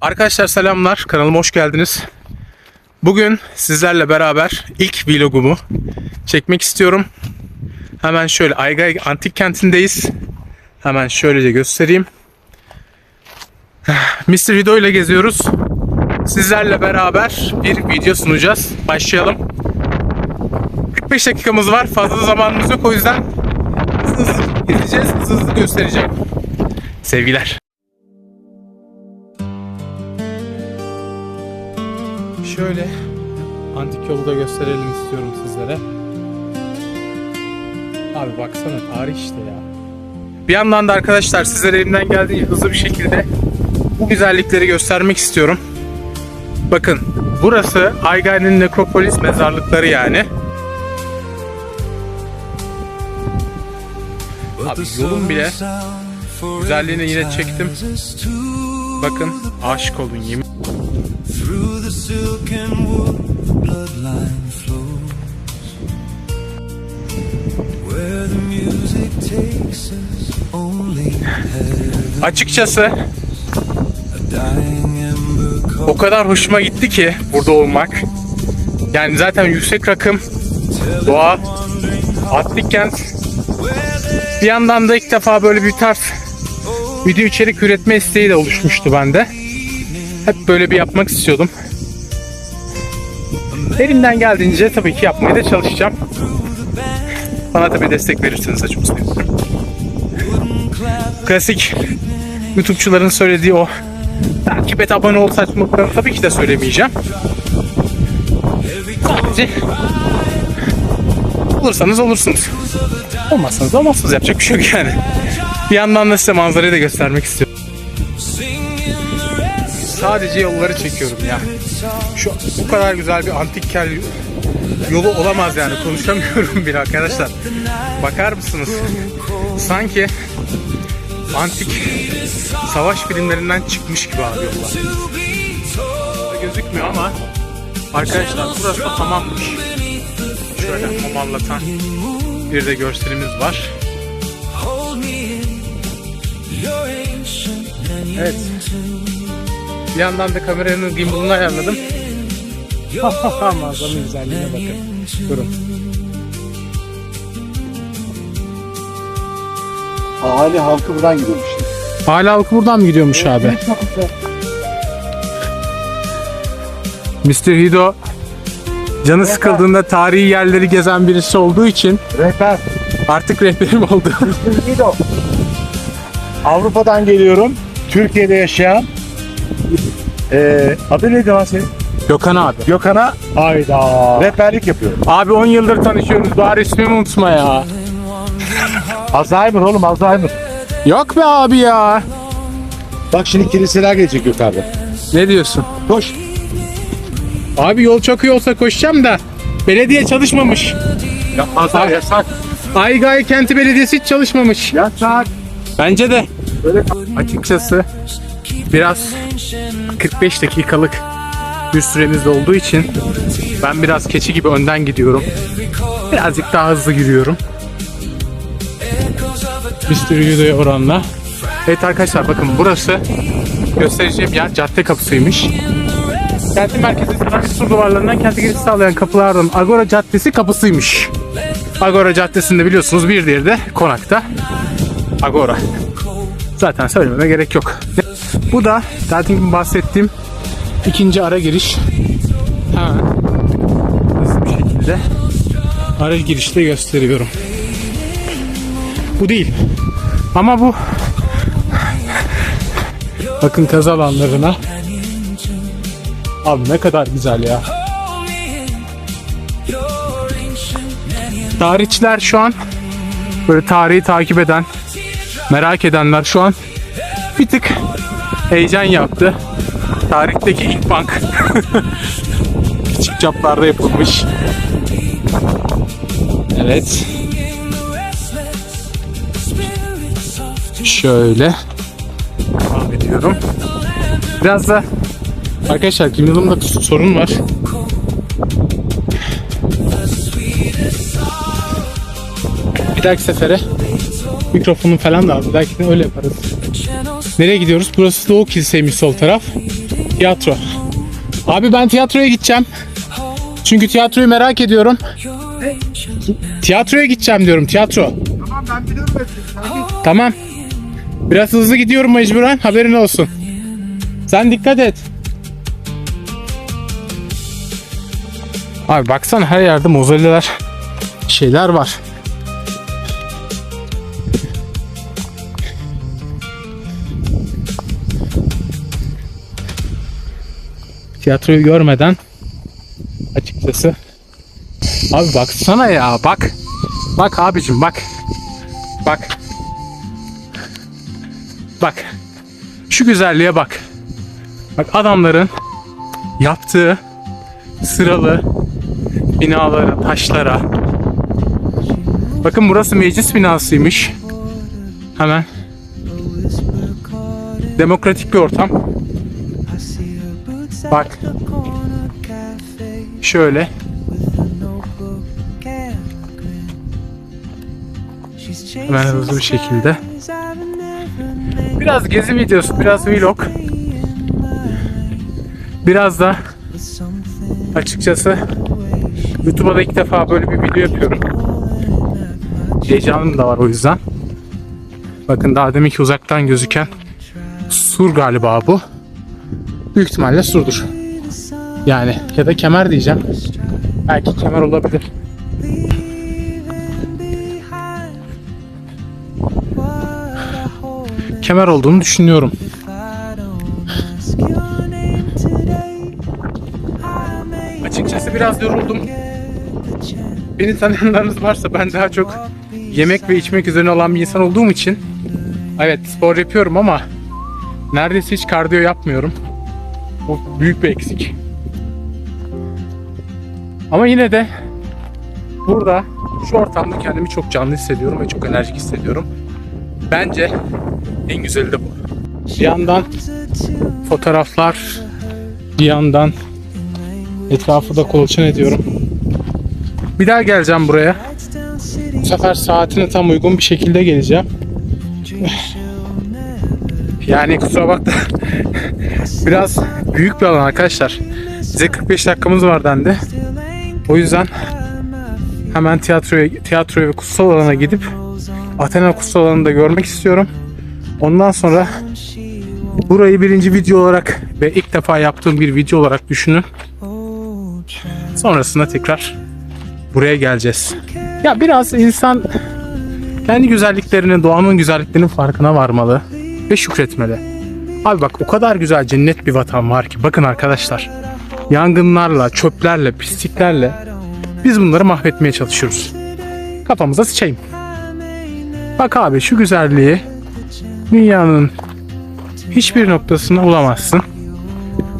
Arkadaşlar selamlar, kanalıma hoş geldiniz. Bugün sizlerle beraber ilk vlogumu çekmek istiyorum. Hemen şöyle Aygay Antik Kenti'ndeyiz. Hemen şöylece göstereyim. Mr. Hido ile geziyoruz. Sizlerle beraber bir video sunacağız. Başlayalım. 45 dakikamız var. Fazla zamanımız yok. O yüzden hızlı gezeceğiz. Hızlı göstereceğim. Sevgiler. Şöyle antik yolu da gösterelim istiyorum sizlere. Abi baksana tarih işte ya. Bir yandan da arkadaşlar sizlere elimden geldiği hızlı bir şekilde bu güzellikleri göstermek istiyorum. Bakın burası Aygay'ın nekropolis mezarlıkları yani. Abi yolun bile güzelliğini yine çektim. Bakın aşık olun yemin. Açıkçası o kadar hoşuma gitti ki burada olmak. Yani zaten yüksek rakım, doğa, antik kent. Bir yandan da ilk defa böyle bir tarz video içerik üretme isteği de oluşmuştu bende. Hep böyle bir yapmak istiyordum. Elimden geldiğince tabii ki yapmaya da çalışacağım. Bana tabii destek verirseniz de çok sevinirim. Klasik YouTube'çuların söylediği o takip et, abone ol saçmalıklarını tabii ki de söylemeyeceğim. Sadece olursanız olursunuz. Olmazsanız olmazsınız. Yapacak bir şey yok yani. Bir yandan da size manzarayı da göstermek istiyorum. Sadece yolları çekiyorum ya. Şu bu kadar güzel bir antik kent yolu olamaz yani. Konuşamıyorum bile arkadaşlar. Bakar mısınız? Sanki antik savaş filmlerinden çıkmış gibi abi yollar. Gözükmüyor ama arkadaşlar burası da tamammış. Şöyle mum anlatan bir de görselimiz var. Evet. Bir yandan da kameranın gimbal'ını ayarladım. Manzaranın güzelliğine bakın. Durun. Aile halkı buradan gidiyormuş. Aile halkı buradan mı gidiyormuş abi? Mr. Hido canı sıkıldığında tarihi yerleri gezen birisi olduğu için Rehber. artık rehberim oldu. Mr. Hido. Avrupa'dan geliyorum. Türkiye'de yaşayan adı neydi lan senin? Gökhan abi. Gökhan'a Hayda. rehberlik yapıyorum. Abi 10 yıldır tanışıyoruz. Bari ismimi unutma ya. Alzheimer oğlum, Alzheimer. Yok be abi ya. Bak şimdi kiliseler gelecek yukarıda. Ne diyorsun? Koş. Abi yol çok iyi olsa koşacağım da belediye çalışmamış. Yapmazlar, yasak. Aygay Kenti Belediyesi hiç çalışmamış. Yasak. Bence de. Böyle Açıkçası biraz 45 dakikalık bir süremiz olduğu için ben biraz keçi gibi önden gidiyorum. Birazcık daha hızlı yürüyorum. Mr. Hido'ya oranla. Evet arkadaşlar bakın burası göstereceğim yer cadde kapısıymış. Kentin merkezindeki sur duvarlarından kente giriş sağlayan kapılardan Agora Caddesi kapısıymış. Agora Caddesi'nde biliyorsunuz bir diğeri de Konak'ta. Agora. Zaten söylememe gerek yok. Bu da zaten bahsettiğim ikinci ara giriş. Hemen hızlı bir şekilde ara girişte gösteriyorum. Bu değil. Ama bu bakın kaz alanlarına. Abi ne kadar güzel ya. Tarihçiler şu an böyle tarihi takip eden, merak edenler şu an bir tık heyecan yaptı. Tarihteki ilk bank küçük çaplarda yapılmış. Evet. Şöyle devam ediyorum. Biraz da arkadaşlar kimliğimde sorun var. Bir dahaki sefere mikrofonu falan da al. Belki de öyle yaparız. Nereye gidiyoruz? Burası Doğu Kiliseymiş sol taraf. Tiyatro. Abi ben tiyatroya gideceğim. Çünkü tiyatroyu merak ediyorum. Tiyatroya gideceğim diyorum, tiyatro. Tamam ben biliyorum hepsini. Tamam. Biraz hızlı gidiyorum mecburen, haberin olsun. Sen dikkat et. Abi baksana, her yerde mozelleler, şeyler var. Tiyatroyu görmeden açıkçası. Abi baksana ya, bak. Bak abicim, bak. Bak. Bak. Şu güzelliğe bak. Bak adamların yaptığı sıralı binalara, taşlara. Bakın burası meclis binasıymış. Hemen. Demokratik bir ortam. Bak. Şöyle. Hemen hızlı bir şekilde. Biraz gezi videosu, biraz vlog. Biraz da açıkçası YouTube'a da ilk defa böyle bir video yapıyorum. Heyecanım da var o yüzden. Bakın daha deminki uzaktan gözüken sur galiba bu. Büyük ihtimalle surdur. Yani ya da kemer diyeceğim. Belki kemer olabilir. Kemer olduğunu düşünüyorum. Açıkçası biraz yoruldum. Beni tanıyanlarınız varsa ben daha çok yemek ve içmek üzerine olan bir insan olduğum için evet spor yapıyorum ama neredeyse hiç kardiyo yapmıyorum. Bu büyük bir eksik. Ama yine de burada şu ortamda kendimi çok canlı hissediyorum ve çok enerjik hissediyorum. Bence en güzeli de bu. Bir yandan fotoğraflar, bir yandan etrafı da kolaçan ediyorum. Bir daha geleceğim buraya. Bu sefer saatine tam uygun bir şekilde geleceğim. Yani kusura bakma. Biraz büyük bir alan arkadaşlar. Bize 45 dakikamız var dendi. O yüzden hemen tiyatroya ve kutsal alana gidip Athena kutsal alanını da görmek istiyorum. Ondan sonra burayı birinci video olarak ve ilk defa yaptığım bir video olarak düşünün. Sonrasında tekrar buraya geleceğiz. Ya biraz insan kendi güzelliklerinin, doğanın güzelliklerinin farkına varmalı ve şükretmeli. Abi bak o kadar güzel cennet bir vatan var ki. Bakın arkadaşlar. Yangınlarla, çöplerle, pisliklerle biz bunları mahvetmeye çalışıyoruz. Kafamıza sıçayım. Bak abi şu güzelliği dünyanın hiçbir noktasında bulamazsın.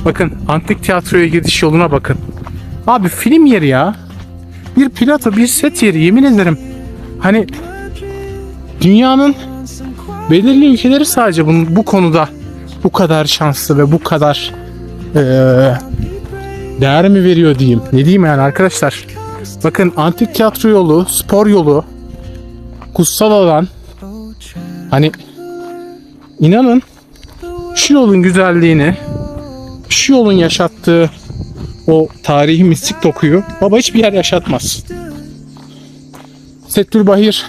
Bakın antik tiyatroya gidiş yoluna bakın. Abi film yeri ya. Bir plato, bir set yeri, yemin ederim. Hani dünyanın belirli ülkeleri sadece bu konuda bu kadar şanslı ve bu kadar değer mi veriyor diyeyim. Ne diyeyim yani arkadaşlar. Bakın antik tiyatro yolu, spor yolu, kutsal alan. Hani inanın şu yolun güzelliğini, şu yolun yaşattığı o tarihi mistik dokuyu baba hiçbir yer yaşatmaz. Settülbahir,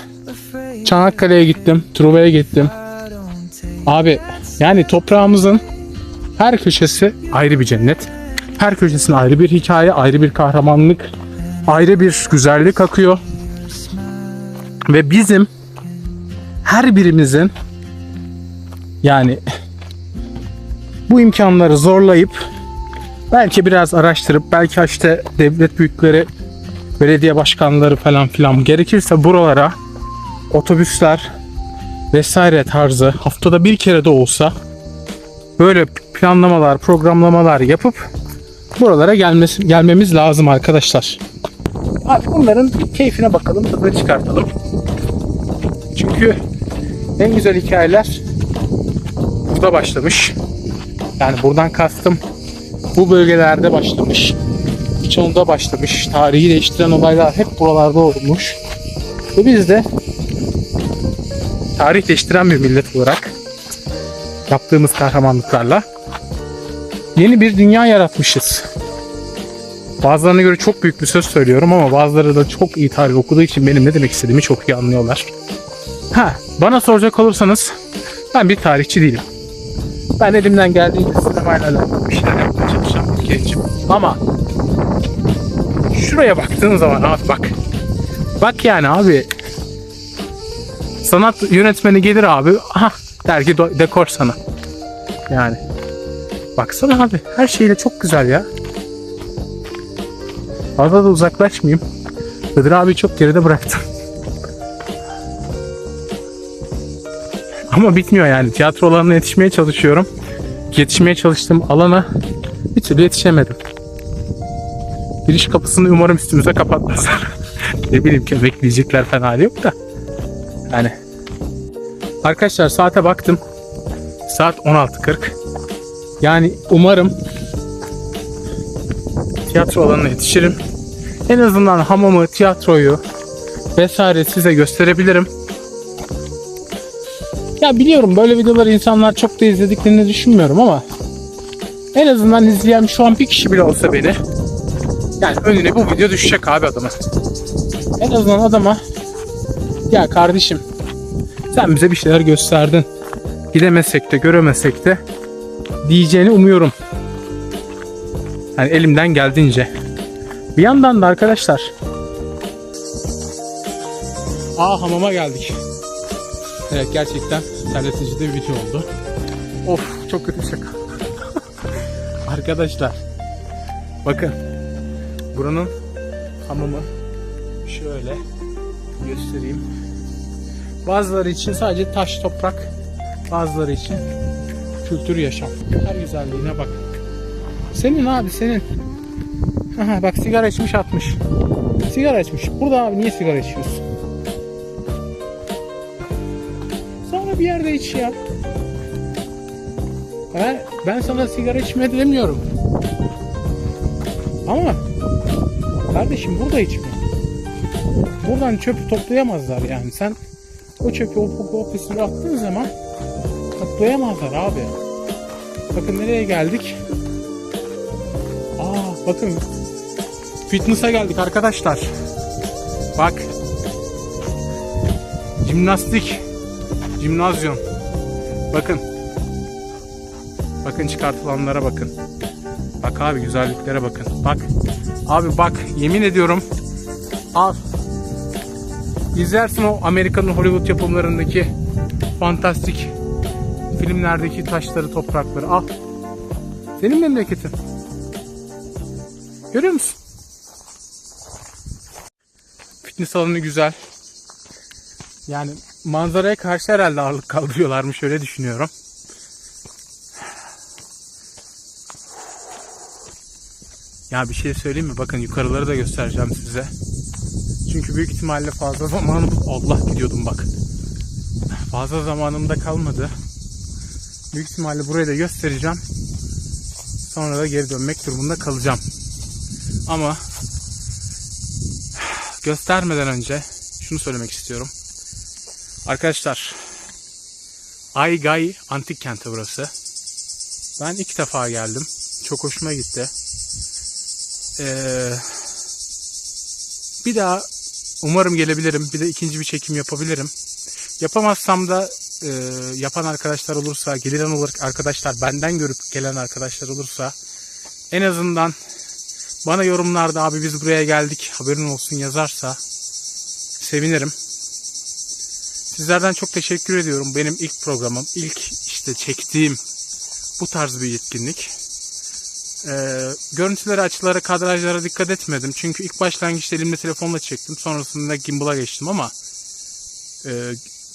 Çanakkale'ye gittim, Truva'ya gittim. Abi yani toprağımızın her köşesi ayrı bir cennet. Her köşesine ayrı bir hikaye, ayrı bir kahramanlık, ayrı bir güzellik akıyor. Ve bizim her birimizin yani bu imkanları zorlayıp belki biraz araştırıp belki işte devlet büyükleri, belediye başkanları falan filan gerekirse buralara otobüsler vesaire tarzı haftada bir kere de olsa böyle planlamalar, programlamalar yapıp buralara gelmemiz lazım arkadaşlar. Abi bunların keyfine bakalım, tadını çıkartalım. Çünkü en güzel hikayeler burada başlamış. Yani buradan kastım bu bölgelerde başlamış. Birçoğunda başlamış. Tarihi değiştiren olaylar hep buralarda olmuş. Ve biz de tarih değiştiren bir millet olarak yaptığımız kahramanlıklarla Yeni bir dünya yaratmışız. Bazılarına göre çok büyük bir söz söylüyorum ama bazıları da çok iyi tarih okuduğu için benim ne demek istediğimi çok iyi anlıyorlar. Bana soracak olursanız ben bir tarihçi değilim. Ben elimden geldiğince sinemayla alakalı bir şeyler yapmaya çalışacağım ülkeciğim. Ama şuraya baktığın zaman abi bak. Bak yani abi. Sanat yönetmeni gelir abi. Aha der ki dekor sana. Yani. Baksana abi. Her şeyle çok güzel ya. Fazla da uzaklaşmayayım. Hıdır abi çok geride bıraktım. Ama bitmiyor yani. Tiyatro alanına yetişmeye çalışıyorum. Yetişmeye çalıştığım alana bir türlü yetişemedim. Giriş kapısını umarım üstümüze kapatmazlar. Ne bileyim ki bekleyecekler falan hali yok da. Yani. Arkadaşlar saate baktım. Saat 16:40. Yani umarım tiyatro alanına yetişirim. En azından hamamı, tiyatroyu vesaire size gösterebilirim. Ya biliyorum böyle videoları insanlar çok da izlediklerini düşünmüyorum ama en azından izleyen şu an bir kişi bile olsa beni, yani önüne bu video düşecek abi adama. En azından adama ya kardeşim sen bize bir şeyler gösterdin. Gidemesek de göremesek de diyeceğini umuyorum. Yani elimden geldiğince. Bir yandan da arkadaşlar hamama geldik. Evet gerçekten terletici de bir video oldu. Of çok kötü şaka. Arkadaşlar bakın buranın hamamı şöyle göstereyim. Bazıları için sadece taş toprak, bazıları için kültür yaşam. Her güzelliğine bak. Senin abi senin. Aha, bak sigara içmiş atmış. Sigara içmiş. Burada abi niye sigara içiyorsun? Sonra bir yerde iç ya. Ben sana sigara içme demiyorum. Ama kardeşim burada içme. Buradan çöpü toplayamazlar yani. Sen o çöpü o pisliği attığın zaman toplayamazlar abi. Bakın nereye geldik? Bakın fitness'a geldik arkadaşlar. Bak. Jimnastik. Jimnazyon. Bakın. Bakın çıkartılanlara bakın. Bak abi güzelliklere bakın. Bak. Abi bak yemin ediyorum. Al. İzlersin o Amerika'nın Hollywood yapımlarındaki fantastik filmlerdeki taşları, toprakları. Al. Senin memleketin. Görüyor musun? Fitness alanı güzel. Yani manzaraya karşı herhalde ağırlık kaldırıyorlarmış öyle düşünüyorum. Ya bir şey söyleyeyim mi? Bakın yukarıları da göstereceğim size. Çünkü büyük ihtimalle fazla zamanım... Allah gidiyordum bak. Fazla zamanımda kalmadı. Büyük ihtimalle burayı da göstereceğim. Sonra da geri dönmek durumunda kalacağım. Ama göstermeden önce şunu söylemek istiyorum. Arkadaşlar Aygay Antik Kenti burası. Ben ilk defa geldim. Çok hoşuma gitti. Bir daha umarım gelebilirim. Bir de ikinci bir çekim yapabilirim. Yapamazsam da yapan arkadaşlar olursa, gelen olarak arkadaşlar, benden görüp gelen arkadaşlar olursa en azından bana yorumlarda abi biz buraya geldik haberin olsun yazarsa sevinirim. Sizlerden çok teşekkür ediyorum. Benim ilk programım, ilk işte çektiğim bu tarz bir etkinlik. Görüntülere, açılara, kadrajlara dikkat etmedim. Çünkü ilk başlangıçta elimde telefonla çektim. Sonrasında gimbal'a geçtim ama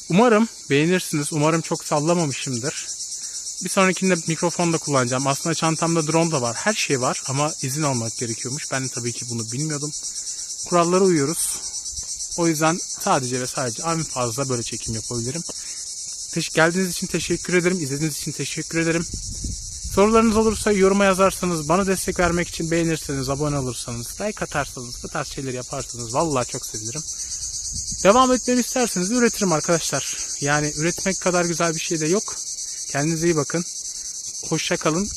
umarım beğenirsiniz. Umarım çok sallamamışımdır. Bir sonrakinde mikrofon da kullanacağım. Aslında çantamda drone da var. Her şey var ama izin almak gerekiyormuş. Ben de tabii ki bunu bilmiyordum. Kurallara uyuyoruz. O yüzden sadece ve sadece en fazla böyle çekim yapabilirim. Geldiğiniz için teşekkür ederim. İzlediğiniz için teşekkür ederim. Sorularınız olursa yoruma yazarsanız, bana destek vermek için beğenirseniz, abone olursanız, like atarsanız, bu tarz şeyleri yaparsanız vallahi çok sevinirim. Devam etmemi isterseniz üretirim arkadaşlar. Yani üretmek kadar güzel bir şey de yok. Kendinize iyi bakın. Hoşça kalın.